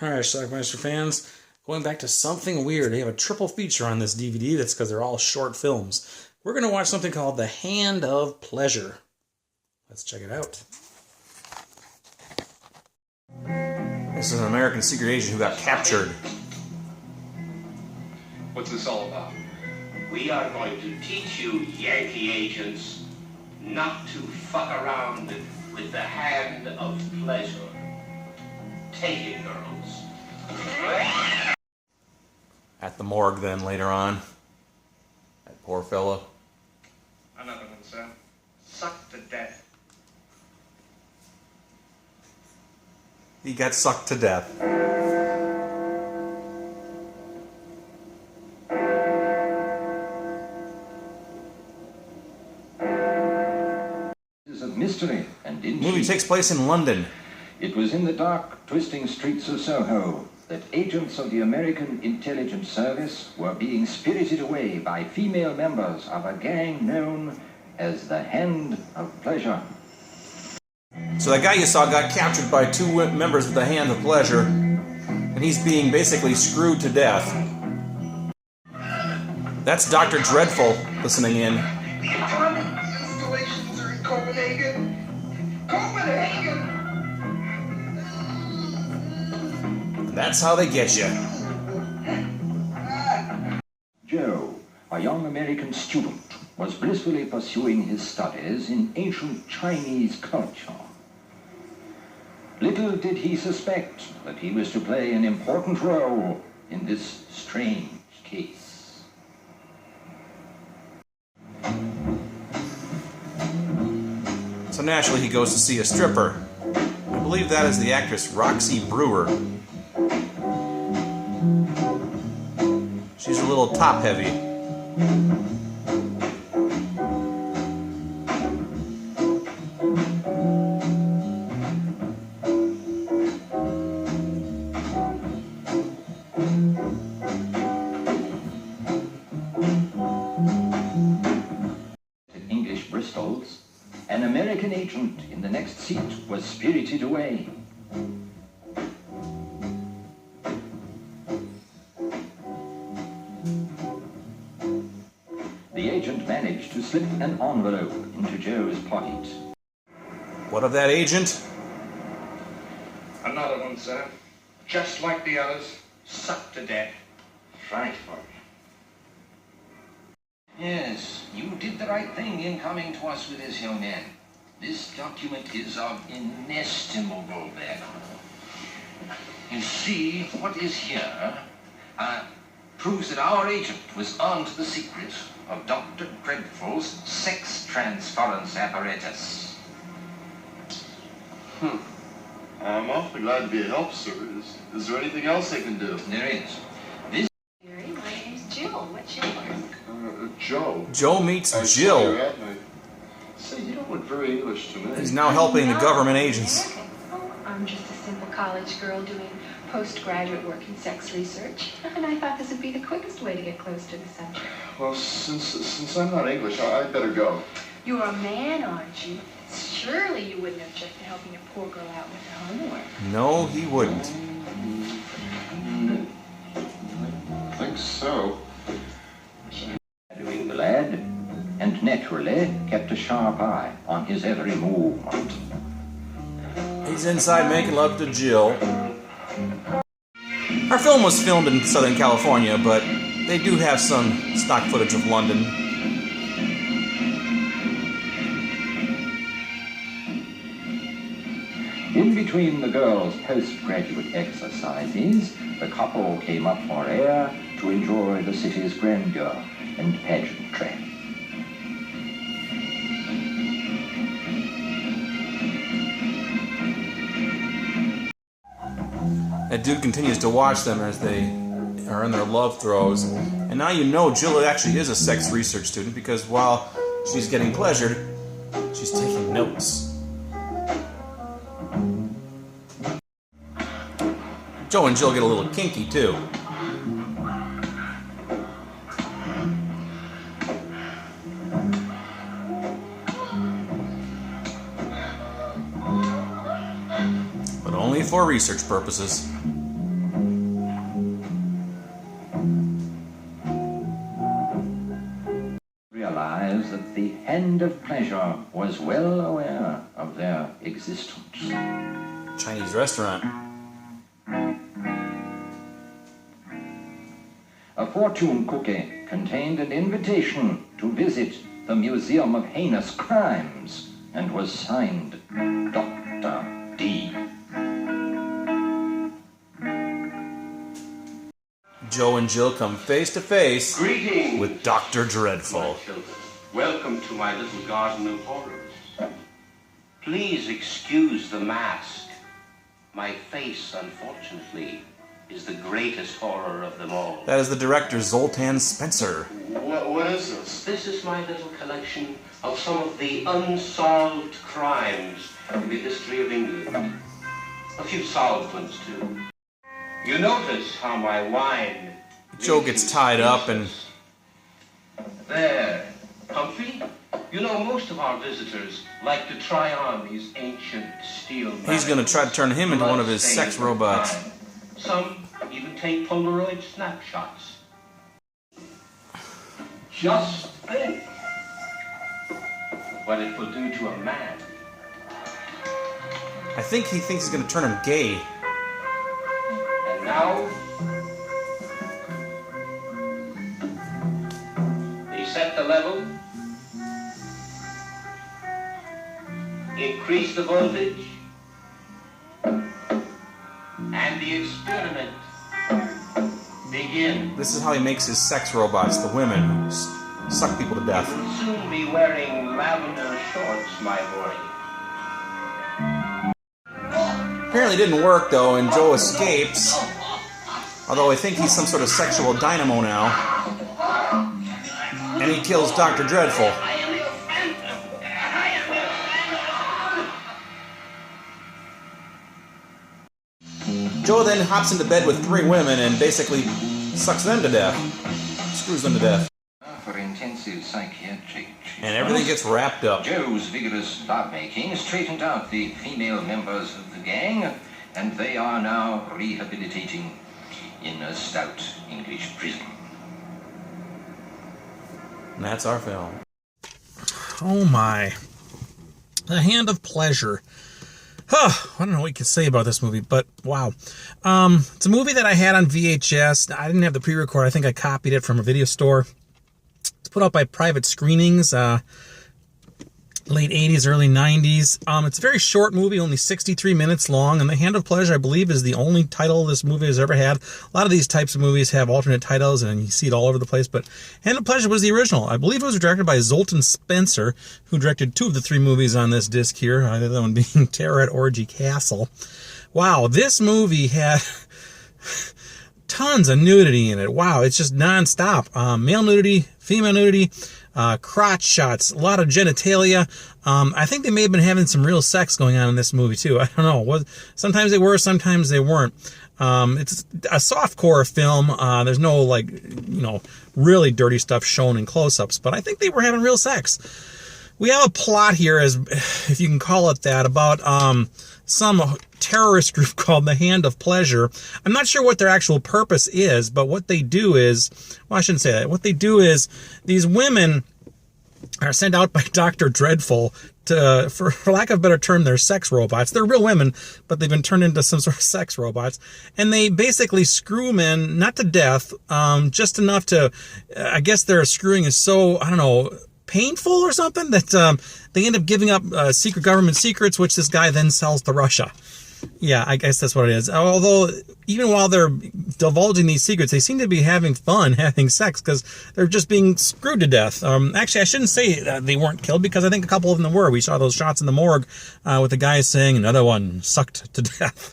Alright, Schlockmeister fans, going back to something weird. They have a triple feature on this DVD. That's because they're all short films. We're going to watch something called The Hand of Pleasure. Let's check it out. This is an American secret agent who got captured. What's this all about? We are going to teach you, Yankee agents, not to fuck around with the hand of pleasure. Take it, girls. At the morgue then, later on. That poor fella. Another one, sir. Sucked to death. He got sucked to death. Of mystery and intrigue. The movie takes place in London. It was in the dark, twisting streets of Soho that agents of the American Intelligence Service were being spirited away by female members of a gang known as the Hand of Pleasure. So that guy you saw got captured by two members of the Hand of Pleasure, and he's being basically screwed to death. That's Dr. Dreadful listening in. The atomic installations are in Copenhagen. Copenhagen! That's how they get you. Joe, a young American student, was blissfully pursuing his studies in ancient Chinese culture. Little did he suspect that he was to play an important role in this strange case. So naturally he goes to see a stripper. I believe that is the actress Roxy Brewer. She's a little top-heavy. English Bristols, an American agent in the next seat was spirited away. The agent managed to slip an envelope into Joe's pocket. What of that agent? Another one, sir. Just like the others. Sucked to death. Frightful. Yes, you did the right thing in coming to us with this, young man. This document is of inestimable value. You see, what is here proves that our agent was armed to the secret of Dr. Dreadful's sex transference apparatus. I'm awfully glad to be of help, sir. Is there anything else I can do? There is. Gary, my name's Jill. What's yours? Joe. Joe meets I see Jill. you're at me. Say, you don't look very English to me. He's now helping the government agents. Oh, I'm just a simple college girl doing postgraduate work in sex research, and I thought this would be the quickest way to get close to the subject. Well, since I'm not English, I'd better go. You're a man, aren't you? Surely you wouldn't object to helping a poor girl out with her homework. No, he wouldn't. I think so. Doing the lad, and naturally kept a sharp eye on his every movement. He's inside making love to Jill. Our film was filmed in Southern California, but they do have some stock footage of London. In between the girls' postgraduate exercises, the couple came up for air to enjoy the city's grandeur and pageantry. That dude continues to watch them as they are in their love throes. And now you know Jill actually is a sex research student because while she's getting pleasured, she's taking notes. Joe and Jill get a little kinky too. Only for research purposes. the hand of pleasure was well aware of their existence. Chinese restaurant. A fortune cookie contained an invitation to visit the Museum of Heinous Crimes and was signed Dr. D. Joe and Jill come face to face Greetings, with Dr. my Dreadful. children. Welcome to my little garden of horrors. Please excuse the mask. My face, unfortunately, is the greatest horror of them all. That is the director, Zoltan Spencer. What is this? This is my little collection of some of the unsolved crimes in the history of England. A few solved ones, too. You notice how my wine... Joe gets tied up and... There. Comfy? You know, most of our visitors like to try on these ancient steel... He's going to try to turn him into one of his sex blood-stained robots. time. Some even take Polaroid snapshots. Just think what it will do to a man. I think he thinks he's going to turn him gay. And now, they set the level, increase the voltage, and the experiment begins. This is how he makes his sex robots, the women who suck people to death. You'll soon be wearing lavender shorts, my boy. Apparently it didn't work though, and Joe escapes. Although I think he's some sort of sexual dynamo now. And he kills Dr. Dreadful. Joe then hops into bed with 3 women and basically sucks them to death. Screws them to death. For intensive psychiatric And everything gets wrapped up. Joe's vigorous lovemaking straightened out the female members of the gang, and they are now rehabilitating in a stout English prison. And that's our film. Oh my. The Hand of Pleasure. I don't know what you can say about this movie, but wow. It's a movie that I had on VHS. I didn't have the pre-record. I think I copied it from a video store. It's put out by Private Screenings, late 80s, early 90s. It's a very short movie, only 63 minutes long, and The Hand of Pleasure, I believe, is the only title this movie has ever had. A lot of these types of movies have alternate titles, and you see it all over the place, but Hand of Pleasure was the original. I believe it was directed by Zoltan Spencer, who directed 2 of the 3 movies on this disc here, the other one being Terror at Orgy Castle. Wow, this movie had tons of nudity in it. Wow, it's just nonstop. Male nudity, female nudity, crotch shots, a lot of genitalia. I think they may have been having some real sex going on in this movie too. I don't know. Sometimes they were, sometimes they weren't. It's a softcore film. There's no really dirty stuff shown in close-ups, but I think they were having real sex. We have a plot here, as if you can call it that, about some terrorist group called the Hand of Pleasure. I'm not sure what their actual purpose is, but what they do is, well, I shouldn't say that. What they do is these women are sent out by Dr. Dreadful to, for lack of a better term, they're sex robots. They're real women, but they've been turned into some sort of sex robots. And they basically screw men, not to death, just enough to, I guess their screwing is so, I don't know, painful or something, that they end up giving up secret government secrets, which this guy then sells to Russia. Yeah, I guess that's what it is. Although, even while they're divulging these secrets, they seem to be having fun having sex, because they're just being screwed to death. Actually, I shouldn't say they weren't killed, because I think a couple of them were. We saw those shots in the morgue with the guy saying, "Another one sucked to death."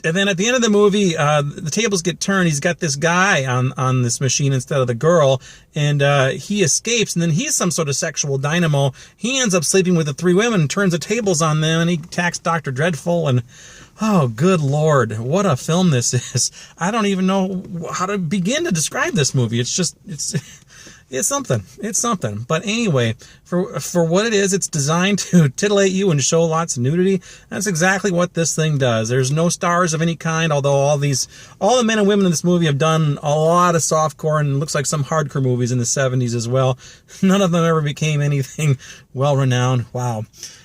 And then at the end of the movie, the tables get turned. He's got this guy on this machine instead of the girl, and he escapes, and then he's some sort of sexual dynamo. He ends up sleeping with the 3 women, turns the tables on them, and he attacks Dr. Dreadful, and oh, good Lord, what a film this is. I don't even know how to begin to describe this movie. It's It's something. It's something. But anyway, for what it is, it's designed to titillate you and show lots of nudity. That's exactly what this thing does. There's no stars of any kind, although all the men and women in this movie have done a lot of softcore and looks like some hardcore movies in the 70s as well. None of them ever became anything well-renowned. Wow.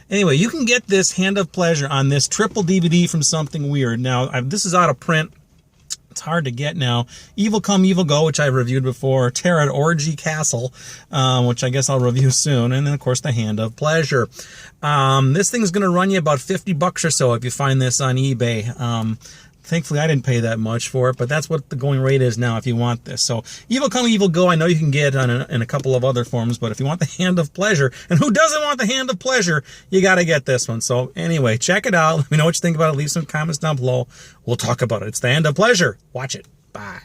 Anyway, you can get this Hand of Pleasure on this triple DVD from Something Weird. Now, this is out of print. It's hard to get now. Evil Come, Evil Go, which I've reviewed before. Terror at Orgy Castle, which I guess I'll review soon. And then, of course, The Hand of Pleasure. This thing's going to run you about $50 or so if you find this on eBay. Thankfully, I didn't pay that much for it, but that's what the going rate is now if you want this. So, Evil Come, Evil Go, I know you can get in a couple of other forms, but if you want the Hand of Pleasure, and who doesn't want the Hand of Pleasure, you got to get this one. So, anyway, check it out. Let me know what you think about it. Leave some comments down below. We'll talk about it. It's the Hand of Pleasure. Watch it. Bye.